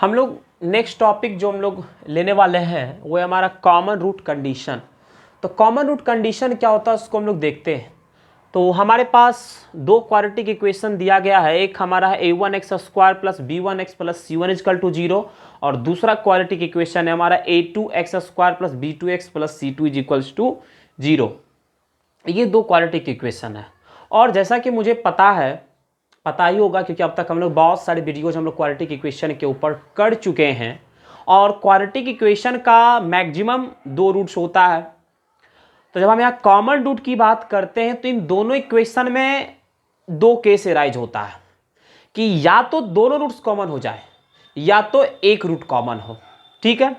हम लोग next topic जो हम लोग लेने वाले हैं वो है हमारा कॉमन रूट कंडीशन। तो कॉमन रूट कंडीशन क्या होता है उसको हम लोग देखते हैं। तो हमारे पास दो क्वाड्रेटिक इक्वेशन दिया गया है, एक हमारा है a1x² plus b1x plus c1 equal to 0 और दूसरा क्वाड्रेटिक इक्वेशन है हमारा a2x² plus b2x plus c2 equal to 0। ये दो क्वाड्रेटिक इक्वेशन है और जैसा कि मुझे पता ही होगा क्योंकि अब तक हम लोग बहुत सारे वीडियोज हम लोग क्वाड्रेटिक इक्वेशन के ऊपर कर चुके हैं और क्वाड्रेटिक इक्वेशन का मैक्सिमम दो रूट्स होता है। तो जब हम यहाँ कॉमन रूट की बात करते हैं तो इन दोनों इक्वेशन में दो केस अराइज होता है कि या तो दोनों रूट्स कॉमन हो जाए या तो एक रूट कॉमन हो। ठीक है,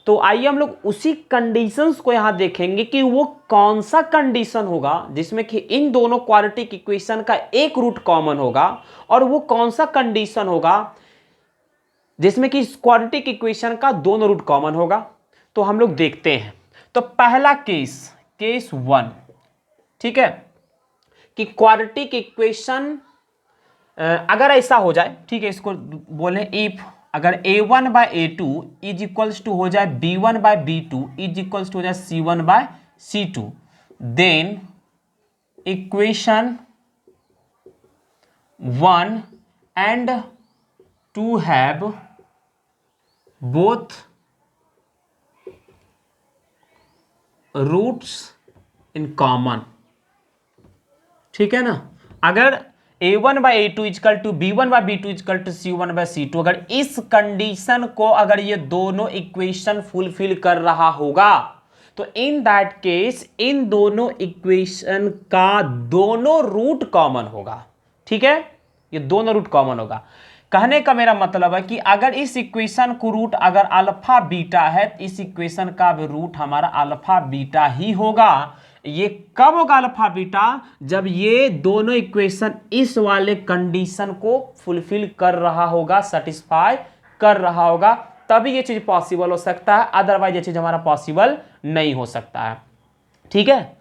तो आइए हम लोग उसी कंडीशंस को यहां देखेंगे कि वो कौन सा कंडीशन होगा जिसमें कि इन दोनों क्वाड्रेटिक इक्वेशन का एक रूट कॉमन होगा और वो कौन सा कंडीशन होगा जिसमें कि इस क्वाड्रेटिक इक्वेशन का दोनों रूट कॉमन होगा। तो हम लोग देखते हैं। तो पहला केस 1, ठीक है, कि क्वाड्रेटिक इक्वेशन अगर ऐसा हो जाए, ठीक है, इसको बोले इफ अगर a1 bye a2 is equals to हो जाए b1 bye b2 is equals to हो जाए c1 by c2, then equation 1 and 2 have both roots in common. ठीक है ना, अगर a1 by A two equal to b1 by b2 equal to c1 by c2, अगर इस condition को अगर ये दोनों इक्वेशन फुलफिल कर रहा होगा तो इन दैट केस इन दोनों इक्वेशन का दोनों रूट कॉमन होगा। ठीक है, ये दोनों रूट कॉमन होगा। कहने का मेरा मतलब है कि अगर इस इक्वेशन को रूट अगर अल्फा बीटा है तो इस इक्वेशन का भी रूट हमारा अल्फा बीटा ही होगा। ये कब होगा अल्फा बीटा? जब ये दोनों इक्वेशन इस वाले कंडीशन को फुलफिल कर रहा होगा, सेटिस्फाई कर रहा होगा, तभी ये चीज पॉसिबल हो सकता है, अदरवाइज ये चीज हमारा पॉसिबल नहीं हो सकता है। ठीक है,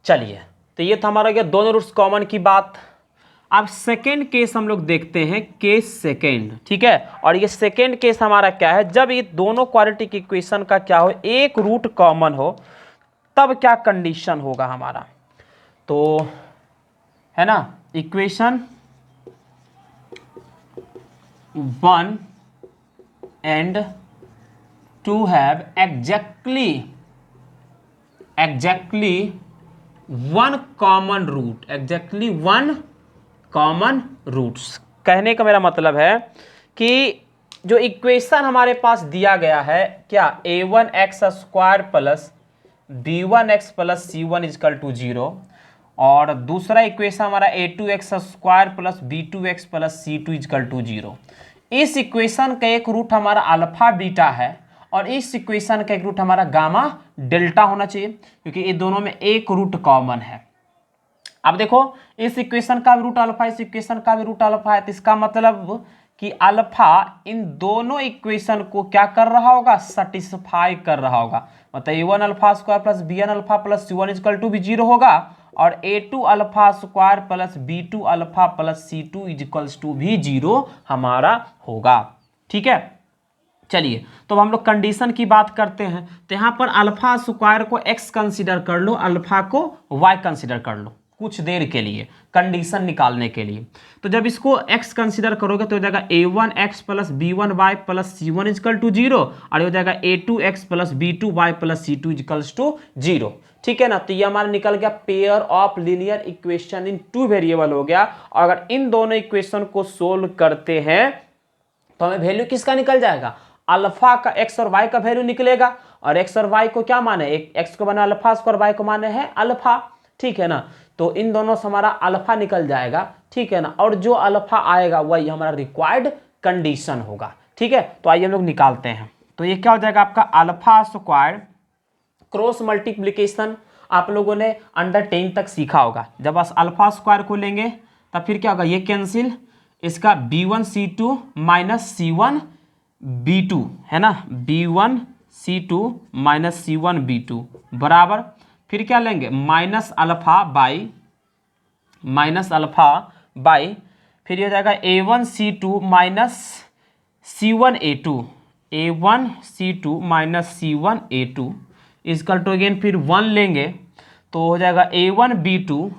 चलिए, तो ये था हमारा क्या दोनों रूट्स कॉमन की बात। अब सेकेंड केस हम लोग देखते हैं, केस सेकेंड। ठीक है, और ये सेकेंड केस हमारा क्या है, जब ये दोनों क्वाड्रेटिक इक्वेशन का क्या हो, एक रूट कॉमन हो, तब क्या कंडीशन होगा हमारा। तो है ना, equation 1 and 2 have exactly one common root, exactly one common roots. कहने का मेरा मतलब है कि जो इक्वेशन हमारे पास दिया गया है क्या, a1x² plus b1x plus c1 is equal to 0 और दूसरा इक्वेशन हमारा a2x² plus b2x plus c2 is equal to 0। इस इक्वेशन का एक रूट हमारा अल्फा बीटा है और इस इक्वेशन का एक रूट हमारा गामा डेल्टा होना चाहिए क्योंकि ये दोनों में एक रूट कॉमन है। अब देखो, इस इक्वेशन का भी रूट अल्फा, इस इक्वेशन का भी रूट अल्फा है, तो इसका मतलब कि अल्फा इन दोनों इक्वेशन को क्या कर रहा होगा, सेटिस्फाई कर रहा होगा। मतलब a1 alpha square plus bn alpha plus c1 equal to भी 0 होगा और a2 alpha square plus b2 alpha plus c2 equals to भी 0 हमारा होगा। ठीक है, चलिए, तो हम लोग कंडीशन की बात करते हैं। तो यहाँ पर अल्फा स्क्वायर को x कंसीडर कर लो, अल्फा को y कंसीडर कर लो कुछ देर के लिए कंडीशन निकालने के लिए। तो जब इसको x कंसीडर करोगे तो हो जाएगा a1x plus b1y plus c1 is equal to 0 और हो जाएगा a2x plus b2y plus c2 equals to 0। ठीक है ना, तो ये हमारा निकल गया pair of linear equation in two variable हो गया। और अगर इन दोनों इक्वेशन को सोल्व करते हैं तो हमें वैल्यू किसका निकल जाएगा, अल्फा का, x और y का वैल्यू निकलेगा। और x और y को क्या माने, एक x को माने अल्फा स्क्वायर, y को माने है अल्फा। ठीक है ना, तो इन दोनों से हमारा अल्फा निकल जाएगा। ठीक है ना, और जो अल्फा आएगा वही हमारा रिक्वायर्ड कंडीशन होगा। ठीक है, तो आइए हम लोग निकालते हैं। तो ये क्या हो जाएगा आपका अल्फा स्क्वायर क्रॉस मल्टीप्लीकेशन आप लोगों ने अंडर 10 तक सीखा होगा। जब बस अल्फा स्क्वायर को लेंगे तब फिर क्या होगा, ये कैंसिल, इसका b1c2 माइनस c1 b2 है ना, b1c2 माइनस c1 b2 बराबर, फिर क्या लेंगे माइनस अल्फा बाई फिर ये हो जाएगा a1c2 minus C1A2 minus C1A2 equal to again फिर 1 लेंगे तो हो जाएगा A1B2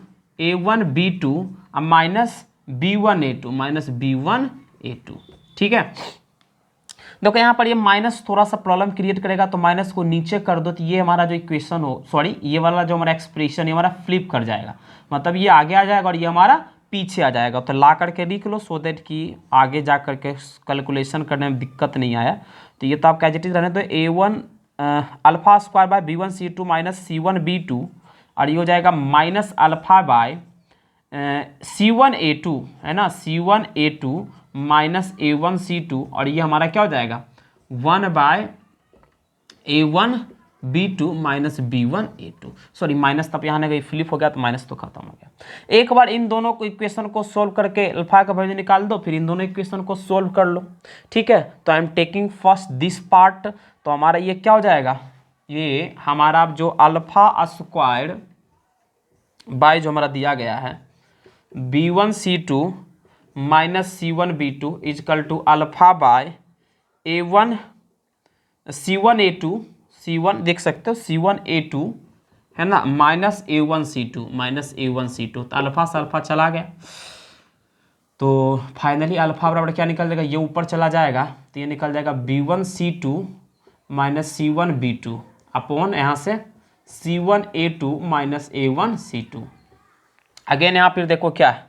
माइनस B1A2 ठीक है। देखो यहाँ पर ये माइनस थोड़ा सा प्रॉब्लम क्रिएट करेगा, तो माइनस को नीचे कर दो तो ये हमारा जो इक्वेशन हो, सॉरी ये वाला जो हमारा एक्सप्रेशन है हमारा फ्लिप कर जाएगा, मतलब ये आगे आ जाएगा और ये हमारा पीछे आ जाएगा। तो ला करके लिख लो सो दैट कि आगे जा करके कैलकुलेशन करने में दिक्कत नहीं आया। तो ये तो आप एज इट इज रहने तो A1 alpha square by B1C2 minus C1B2 और ये हो जाएगा माइनस अल्फा बाय C1A2 है ना, C1A2 माइनस A1C2 और ये हमारा क्या हो जाएगा 1 bye A1B2 minus B1A2, sorry minus तब यहाँ ना गई फ्लिप हो गया तो माइनस तो खत्म हो गया। एक बार इन दोनों को इक्वेशन को सोल्व करके अल्फा का वैल्यू निकाल दो, फिर इन दोनों इक्वेशन को सोल्व कर लो, ठीक है। तो I am taking first this part, तो हमारा ये क्या हो जाएगा, ये हमारा जो अल्फा स्क्वायर्ड बाय जो हमारा दिया गया है B1C2 minus C1B2 equal to alpha by A1 C1A2 C1 देख सकते हो C1A2 है ना माइनस A1C2 तो अल्फा से अल्फा चला गया, तो फाइनली अल्फा बराबर क्या निकल जाएगा, ये ऊपर चला जाएगा तो ये निकल जाएगा B1C2 माइनस C1B2 अपॉन यहाँ से C1A2 माइनस A1C2। अगेन यहाँ फिर देखो क्या है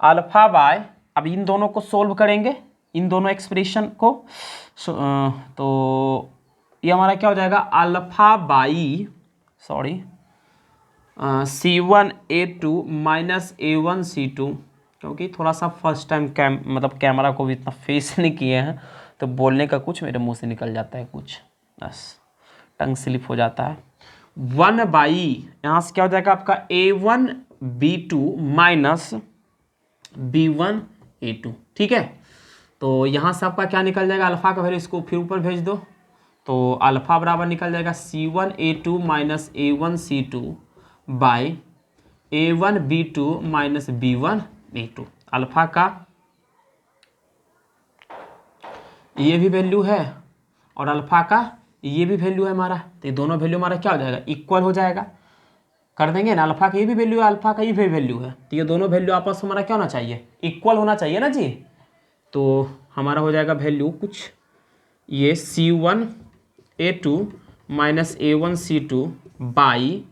अल्फा बाय, अब इन दोनों को सोल्व करेंगे इन दोनों एक्सप्रेशन को, तो ये हमारा क्या हो जाएगा alpha by sorry C1A2 minus A1C2, क्योंकि थोड़ा सा फर्स्ट टाइम मतलब कैमरा को भी इतना फेस नहीं किए हैं तो बोलने का कुछ मेरे मुंह से निकल जाता है, कुछ बस टंग स्लिप हो जाता है। 1 बाई यहाँ से क्या हो जाएगा आपका A1B2 माइनस B1A2, ठीक है। तो यहाँ से आपका क्या निकल जाएगा अल्फा का वैल्यू, इसको फिर ऊपर भेज दो तो अल्फा बराबर निकल जाएगा C1A2 minus A1C2 bye A1B2 minus B1A2। Alpha का ये भी वैल्यू है और अल्फा का ये भी वैल्यू है हमारा, तो ये दोनों वैल्यू हमारा क्या हो जाएगा इक्वल हो जाएगा, कर देंगे ना। अल्फा का ये भी वैल्यू है अल्फा का ये भी वैल्यू है, तो ये दोनों वैल्यू आपस में हमारा क्या होना चाहिए इक्वल होना चाहिए ना जी। तो हमारा हो जाएगा वैल्यू कुछ ये C1A2 minus A1C2 by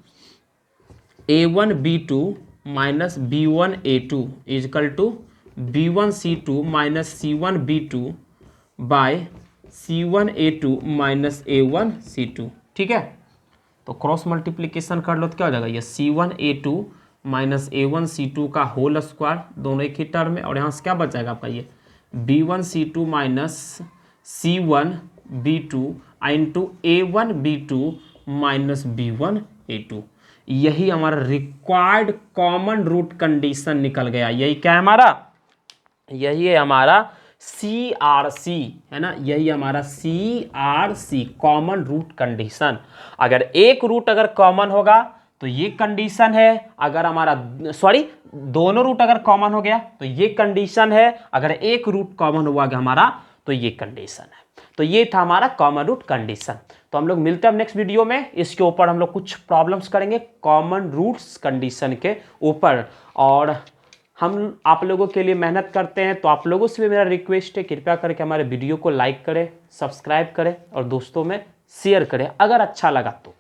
A1B2 minus B1A2 equal to B1C2 minus C1B2 by C1A2 minus A1C2, ठीक है। तो क्रॉस मल्टीप्लिकेशन कर लो तो क्या हो जाएगा ये C1A2 माइनस A1C2 का होल स्क्वायर, दोनों एक ही टर्म में, और यहाँ से क्या बच जाएगा आपका ये B1C2 minus C1B2 into A1B2 minus B1A2। यही हमारा रिक्वायर्ड कॉमन रूट कंडीशन निकल गया। यही क्या है हमारा, यही है हमारा CRC है ना, यही हमारा CRC कॉमन रूट कंडीशन। अगर एक रूट अगर कॉमन होगा तो ये कंडीशन है, अगर हमारा सॉरी दोनों रूट अगर कॉमन हो गया तो ये कंडीशन है, अगर एक रूट कॉमन हुआ हमारा तो ये कंडीशन है। तो ये था हमारा कॉमन रूट कंडीशन। तो हम लोग मिलते हैं नेक्स्ट वीडियो में, इसके ऊपर हम लोग कुछ प्रॉब्लम्स करेंगे कॉमन रूट्स कंडीशन के ऊपर, और हम आप लोगों के लिए मेहनत करते हैं। तो आप लोगों से भी मेरा रिक्वेस्ट है कृपया करके हमारे वीडियो को लाइक करें, सब्सक्राइब करें और दोस्तों में शेयर करें अगर अच्छा लगा तो।